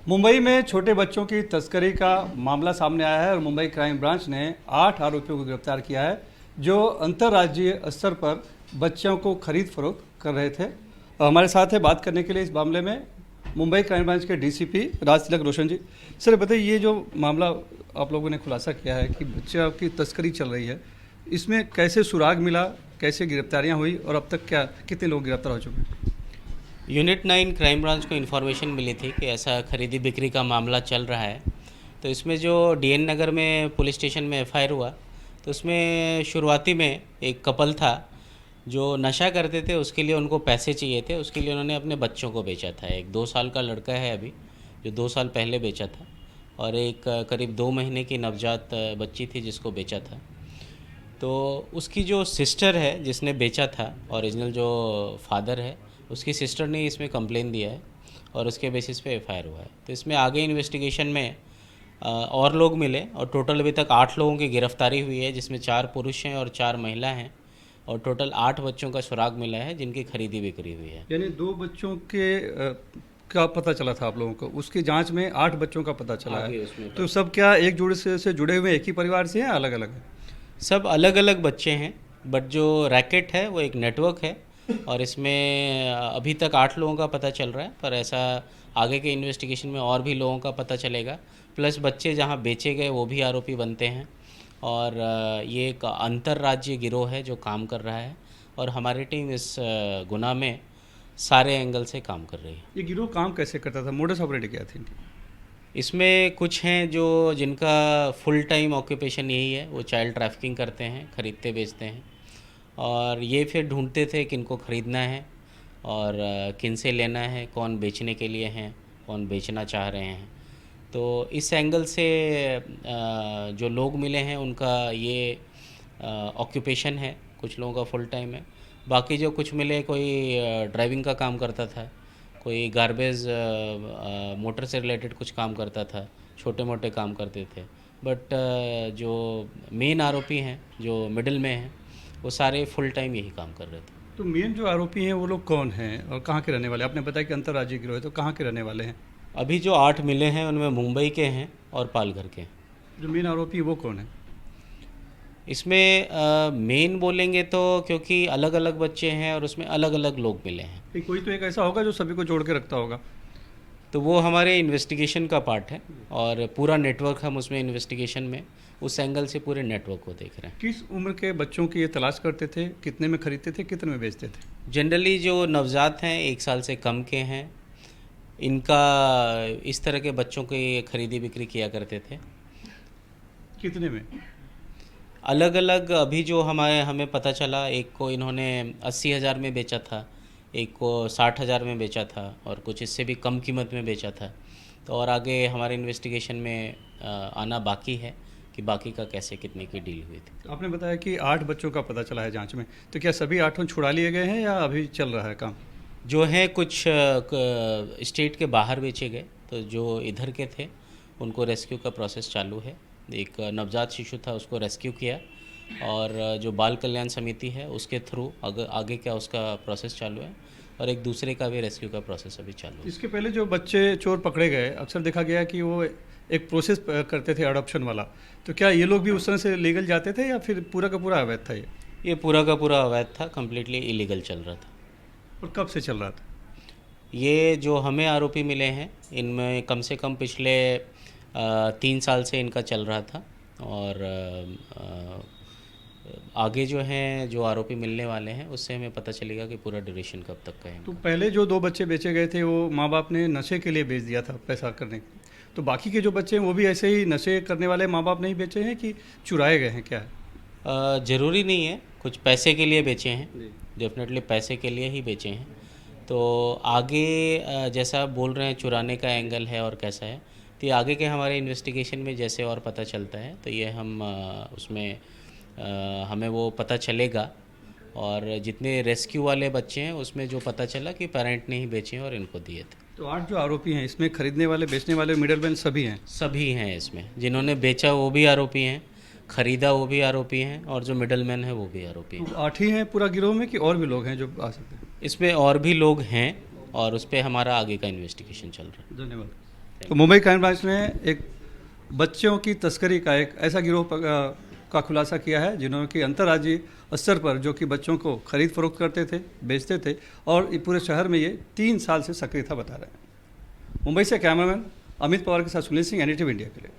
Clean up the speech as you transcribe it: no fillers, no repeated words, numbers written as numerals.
मुंबई में छोटे बच्चों की तस्करी का मामला सामने आया है और मुंबई क्राइम ब्रांच ने 8 आरोपियों को गिरफ्तार किया है जो अंतर्राज्यीय स्तर पर बच्चों को खरीद फरोख्त कर रहे थे। हमारे साथ है बात करने के लिए इस मामले में मुंबई क्राइम ब्रांच के डीसीपी राज तिलक रोशन जी। सर बताइए, ये जो मामला आप लोगों ने खुलासा किया है कि बच्चों की तस्करी चल रही है, इसमें कैसे सुराग मिला, कैसे गिरफ्तारियाँ हुई और अब तक कितने लोग गिरफ्तार हो चुके हैं? यूनिट 9 क्राइम ब्रांच को इन्फॉर्मेशन मिली थी कि ऐसा खरीदी बिक्री का मामला चल रहा है। तो इसमें जो डीएन नगर में पुलिस स्टेशन में एफआईआर हुआ, तो उसमें शुरुआती में एक कपल था जो नशा करते थे, उसके लिए उनको पैसे चाहिए थे, उसके लिए उन्होंने अपने बच्चों को बेचा था। एक 2 साल का लड़का है अभी, जो 2 साल पहले बेचा था, और एक करीब 2 महीने की नवजात बच्ची थी जिसको बेचा था। तो उसकी जो सिस्टर है जिसने बेचा था, ओरिजिनल जो फादर है, उसकी सिस्टर ने इसमें कंप्लेन दिया है और उसके बेसिस पे एफआईआर हुआ है। तो इसमें आगे इन्वेस्टिगेशन में और लोग मिले और टोटल अभी तक 8 लोगों की गिरफ्तारी हुई है, जिसमें 4 पुरुष हैं और 4 महिला हैं, और टोटल 8 बच्चों का सुराग मिला है जिनकी खरीदी बिक्री हुई है। यानी 2 बच्चों का पता चला था आप लोगों को, उसकी जांच में 8 बच्चों का पता चला है। तो सब क्या एक जुड़े से जुड़े हुए एक ही परिवार से हैं, अलग अलग हैं? सब अलग अलग बच्चे हैं, बट जो रैकेट है वो एक नेटवर्क है, और इसमें अभी तक 8 लोगों का पता चल रहा है, पर ऐसा आगे के इन्वेस्टिगेशन में और भी लोगों का पता चलेगा। प्लस बच्चे जहां बेचे गए वो भी आरोपी बनते हैं, और ये एक अंतर्राज्यीय गिरोह है जो काम कर रहा है, और हमारी टीम इस गुनाह में सारे एंगल से काम कर रही है। ये गिरोह काम कैसे करता था, मोडस ऑपरेंडी क्या थी इनकी? इसमें कुछ हैं जो जिनका फुल टाइम ऑक्यूपेशन यही है, वो चाइल्ड ट्रैफिकिंग करते हैं, ख़रीदते बेचते हैं, और ये फिर ढूंढते थे किनको ख़रीदना है और किन से लेना है, कौन बेचने के लिए हैं, कौन बेचना चाह रहे हैं। तो इस एंगल से जो लोग मिले हैं उनका ये ऑक्यूपेशन है, कुछ लोगों का फुल टाइम है। बाकी जो कुछ मिले, कोई ड्राइविंग का काम करता था, कोई गार्बेज मोटर से रिलेटेड कुछ काम करता था, छोटे मोटे काम करते थे। बट जो मेन आरोपी हैं, जो मिडिल में हैं, वो सारे फुल टाइम यही काम कर रहे थे। तो मेन जो आरोपी हैं वो लोग कौन हैं और कहाँ के रहने वाले? आपने बताया कि अंतर्राज्यीय गिरोह है, तो कहाँ के रहने वाले हैं? अभी जो 8 मिले हैं उनमें मुंबई के हैं और पालघर के हैं। जो मेन आरोपी वो कौन है? इसमें मेन बोलेंगे तो, क्योंकि अलग अलग बच्चे हैं और उसमें अलग अलग लोग मिले हैं, कोई तो एक ऐसा होगा जो सभी को जोड़ के रखता होगा। तो वो हमारे इन्वेस्टिगेशन का पार्ट है, और पूरा नेटवर्क हम उसमें इन्वेस्टिगेशन में उस एंगल से पूरे नेटवर्क को देख रहे हैं। किस उम्र के बच्चों की ये तलाश करते थे, कितने में खरीदते थे, कितने में बेचते थे? जनरली जो नवजात हैं, 1 साल से कम के हैं, इनका इस तरह के बच्चों की खरीदी बिक्री किया करते थे। कितने में? अलग अलग अभी जो हमें पता चला, एक को इन्होंने 80,000 में बेचा था, एक को 60,000 में बेचा था, और कुछ इससे भी कम कीमत में बेचा था। तो और आगे हमारे इन्वेस्टिगेशन में आना बाकी है कि बाकी का कैसे कितने की डील हुई थी। आपने बताया कि 8 बच्चों का पता चला है जांच में, तो क्या सभी 8 छुड़ा लिए गए हैं या अभी चल रहा है काम? जो है कुछ स्टेट के बाहर बेचे गए, तो जो इधर के थे उनको रेस्क्यू का प्रोसेस चालू है। एक नवजात शिशु था, उसको रेस्क्यू किया, और जो बाल कल्याण समिति है उसके थ्रू आगे क्या उसका प्रोसेस चालू है, और एक दूसरे का भी रेस्क्यू का प्रोसेस अभी चालू है। इसके पहले जो बच्चे चोर पकड़े गए, अक्सर देखा गया कि वो एक प्रोसेस करते थे अडॉप्शन वाला, तो क्या ये लोग भी उस तरह से लीगल जाते थे या फिर पूरा का पूरा अवैध था? ये पूरा का पूरा अवैध था, कम्प्लीटली इलीगल चल रहा था। और कब से चल रहा था? ये जो हमें आरोपी मिले हैं, इनमें कम से कम पिछले 3 साल से इनका चल रहा था, और आगे जो हैं, जो आरोपी मिलने वाले हैं, उससे हमें पता चलेगा कि पूरा ड्यूरेशन कब तक का है। तो पहले जो 2 बच्चे बेचे गए थे वो माँ बाप ने नशे के लिए बेच दिया था, पैसा करने के, तो बाकी के जो बच्चे हैं वो भी ऐसे ही नशे करने वाले माँ बाप नहीं बेचे हैं कि चुराए गए हैं, क्या है? ज़रूरी नहीं है, कुछ पैसे के लिए बेचे हैं, डेफिनेटली पैसे के लिए ही बेचे हैं। तो आगे जैसा आप बोल रहे हैं चुराने का एंगल है और कैसा है, तो ये आगे के हमारे इन्वेस्टिगेशन में जैसे और पता चलता है, तो ये हम उसमें हमें वो पता चलेगा। और जितने रेस्क्यू वाले बच्चे हैं उसमें जो पता चला कि पेरेंट ने ही बेचे हैं और इनको दिए थे। तो 8 जो आरोपी हैं इसमें खरीदने वाले, बेचने वाले, मिडलमैन सभी हैं? सभी हैं इसमें, जिन्होंने बेचा वो भी आरोपी हैं, ख़रीदा वो भी आरोपी हैं, और जो मिडलमैन है वो भी आरोपी हैं। तो 8 ही हैं पूरा गिरोह में कि और भी लोग हैं जो आ सकते हैं? इसमें और भी लोग हैं, और उस पर हमारा आगे का इन्वेस्टिगेशन चल रहा है। धन्यवाद। तो मुंबई क्राइम ब्रांच ने एक बच्चों की तस्करी का एक ऐसा गिरोह का खुलासा किया है जिन्होंने कि अंतर्राज्यीय स्तर पर जो कि बच्चों को खरीद फरोख्त करते थे, बेचते थे और पूरे शहर में ये 3 साल से सक्रिय था बता रहे हैं। मुंबई से कैमरामैन अमित पवार के साथ सुनील सिंह, NDTV इंडिया के लिए।